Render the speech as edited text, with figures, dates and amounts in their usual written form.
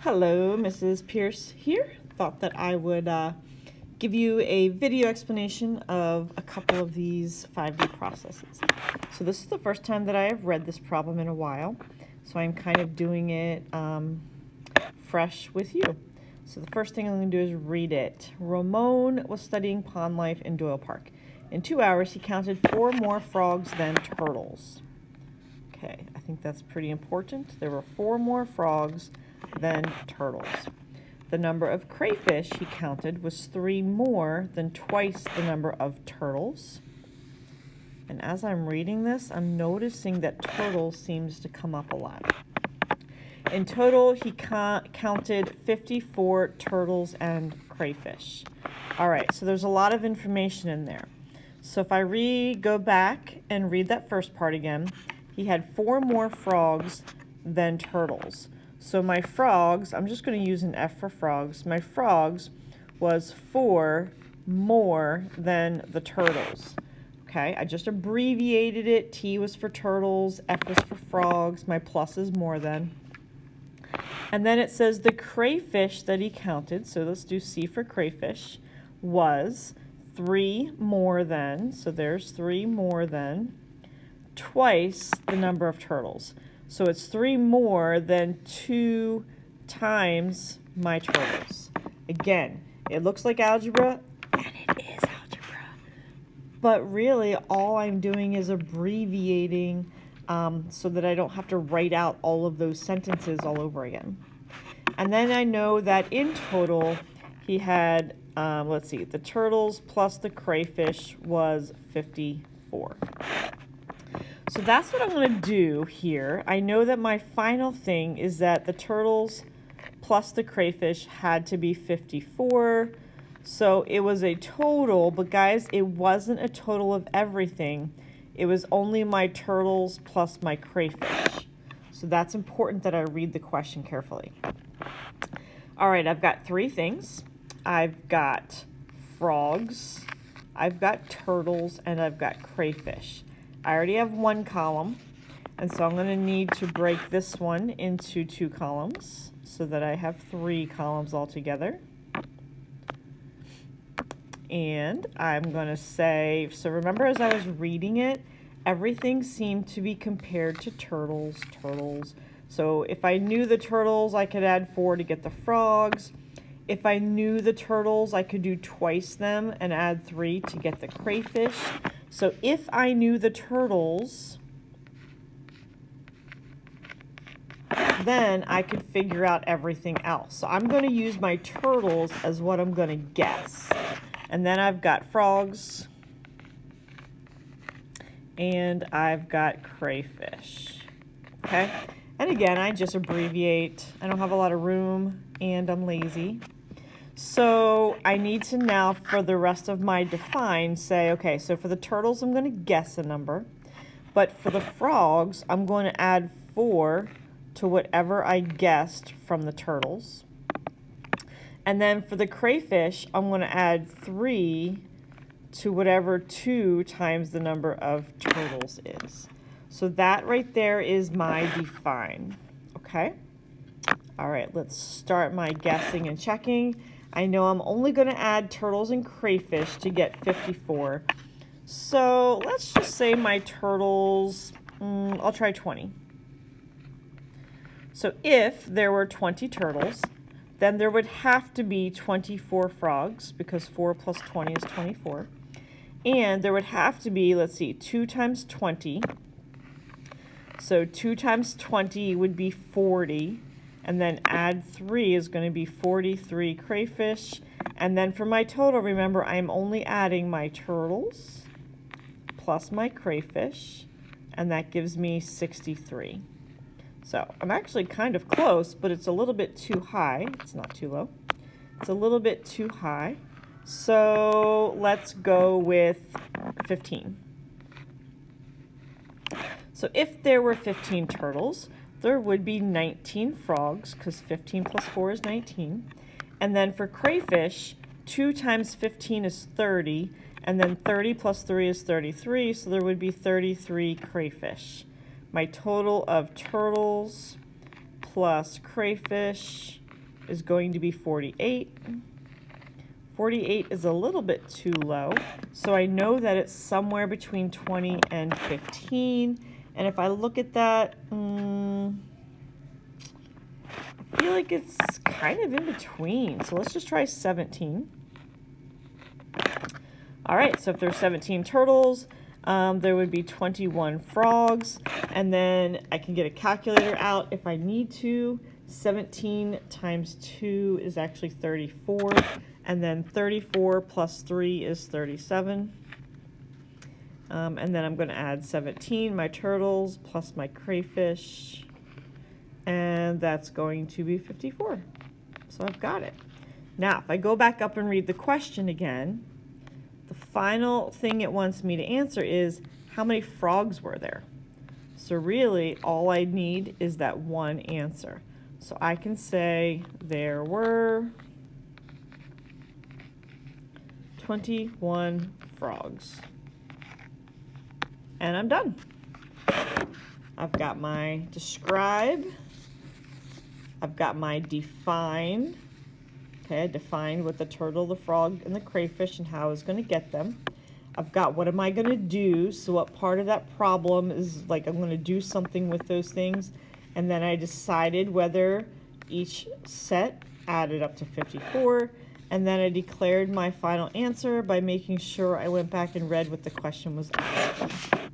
Hello, Mrs. Pierce here. Thought that I would give you a video explanation of a couple of these 5D processes. So this is the first time that I have read this problem in a while, so I'm kind of doing it fresh with you. So the first thing I'm going to do is read it. Ramon was studying pond life in Doyle Park. In 2 hours, he counted 4 more frogs than turtles. Okay, I think that's pretty important. There were 4 more frogs than turtles. The number of crayfish he counted was 3 more than twice the number of turtles. And as I'm reading this, I'm noticing that turtle seems to come up a lot. In total, he counted 54 turtles and crayfish. All right, so there's a lot of information in there. So if I go back and read that first part again, he had 4 more frogs than turtles. So my frogs, I'm just going to use an F for frogs. My frogs was 4 more than the turtles. Okay, I just abbreviated it. T was for turtles, F was for frogs. My plus is more than. And then it says the crayfish that he counted, so let's do C for crayfish, was 3 more than, so there's 3 more than, twice the number of turtles. So it's 3 more than 2 times my turtles. Again, it looks like algebra, and it is algebra. But really, all I'm doing is abbreviating so that I don't have to write out all of those sentences all over again. And then I know that in total, he had, let's see, the turtles plus the crayfish was 54. So that's what I'm going to do here. I know that my final thing is that the turtles plus the crayfish had to be 54. So it was a total, but guys, it wasn't a total of everything. It was only my turtles plus my crayfish. So that's important that I read the question carefully. All right, I've got 3 things. I've got frogs, I've got turtles, and I've got crayfish. I already have 1 column, and so I'm going to need to break this one into 2 columns so that I have 3 columns altogether. And I'm going to say, so remember as I was reading it, everything seemed to be compared to turtles. So if I knew the turtles, I could add 4 to get the frogs. If I knew the turtles, I could do twice them and add 3 to get the crayfish. So if I knew the turtles, then I could figure out everything else. So I'm going to use my turtles as what I'm going to guess. And then I've got frogs, and I've got crayfish. Okay? And again, I just abbreviate. I don't have a lot of room, and I'm lazy. So I need to now, for the rest of my define, say, okay, so for the turtles, I'm going to guess a number. But for the frogs, I'm going to add 4 to whatever I guessed from the turtles. And then for the crayfish, I'm going to add 3 to whatever 2 times the number of turtles is. So that right there is my define. Okay? All right, let's start my guessing and checking. I know I'm only going to add turtles and crayfish to get 54. So let's just say my turtles, I'll try 20. So if there were 20 turtles, then there would have to be 24 frogs, because 4 plus 20 is 24. And there would have to be, let's see, 2 times 20. So 2 times 20 would be 40. And then add 3 is going to be 43 crayfish. And then for my total, remember, I'm only adding my turtles plus my crayfish, and that gives me 63. So I'm actually kind of close, but it's a little bit too high. It's not too low. It's a little bit too high. So let's go with 15. So if there were 15 turtles, there would be 19 frogs, because 15 plus 4 is 19. And then for crayfish, 2 times 15 is 30, and then 30 plus 3 is 33, so there would be 33 crayfish. My total of turtles plus crayfish is going to be 48. 48 is a little bit too low, so I know that it's somewhere between 20 and 15. And if I look at that, I feel like it's kind of in between. So let's just try 17. All right, so if there's 17 turtles, there would be 21 frogs, and then I can get a calculator out if I need to. 17 times 2 is actually 34, and then 34 plus 3 is 37. And then I'm going to add 17, my turtles, plus my crayfish, and that's going to be 54. So I've got it. Now, if I go back up and read the question again, the final thing it wants me to answer is how many frogs were there? So really, all I need is that one answer. So I can say there were 21 frogs. And I'm done. I've got my describe. I've got my define. Okay, I defined what the turtle, the frog, and the crayfish and how I was going to get them. I've got what am I going to do, so what part of that problem is like I'm going to do something with those things. And then I decided whether each set added up to 54. And then I declared my final answer by making sure I went back and read what the question was asking.